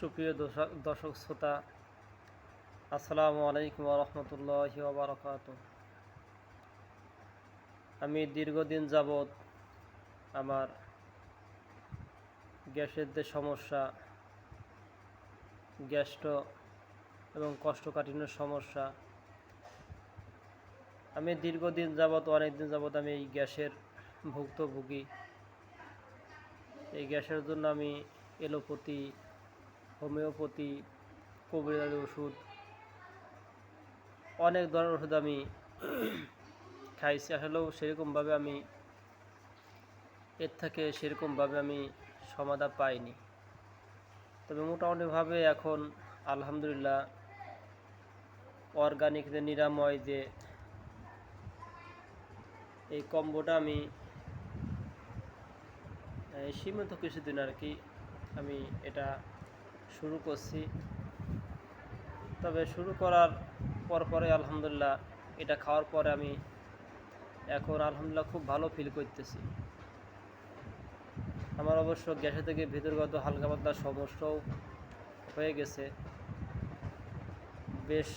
সুপ্রিয় দর্শক শ্রোতা, আসসালামু আলাইকুম রহমতুল্লাহি ওয়া বারাকাতুহু। আমি দীর্ঘদিন যাবৎ আমার গ্যাসের যে সমস্যা, গ্যাস্ট্রো এবং কোষ্ঠকাঠিন্যের সমস্যা, আমি দীর্ঘদিন যাবৎ অনেকদিন যাবৎ আমি এই গ্যাসের ভুক্তভোগী। এই গ্যাসের জন্য আমি এলোপ্যাথি, হোমিওপ্যাথি, কবিরাজি ওষুধ, অনেক ধরনের ওষুধ আমি খাইছি। আসলেও সেরকমভাবে আমি এর থেকে সেরকমভাবে আমি সমাধান পাইনি। তবে মোটামুটিভাবে এখন আলহামদুলিল্লাহ অর্গানিক যে নিরাময় যে এই কম্বোটা আমি সীমিত কিছুদিন আর কি আমি এটা শুরু করছি। তবে শুরু করার পরে আলহামদুলিল্লাহ এটা খাওয়ার পরে আমি এখন আলহামদুলিল্লাহ খুব ভালো ফিল করতেছি। আমার অবশ্য গ্যাসের থেকে ভিতরগত হালকা পাতলা সমস্যাও হয়ে গেছে। বেশ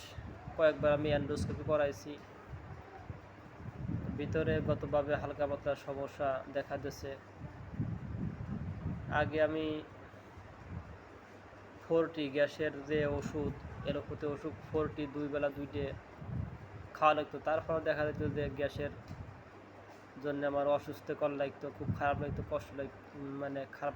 কয়েকবার আমি এন্ডোস্কোপি করাইছি, ভিতরে গতভাবে হালকা পাতলা সমস্যা দেখা দিয়েছে। আগে আমি 4টি গ্যাসের যে ওষুধ, এলোপ্যাথি ওষুধ 4টি 2 বেলা 2টে খাওয়া লাগতো। তারপর দেখা যেত যে গ্যাসের জন্য আমার অসুস্থকর লাগতো, খুব খারাপ লাগতো, কষ্ট লাগতো, মানে খারাপ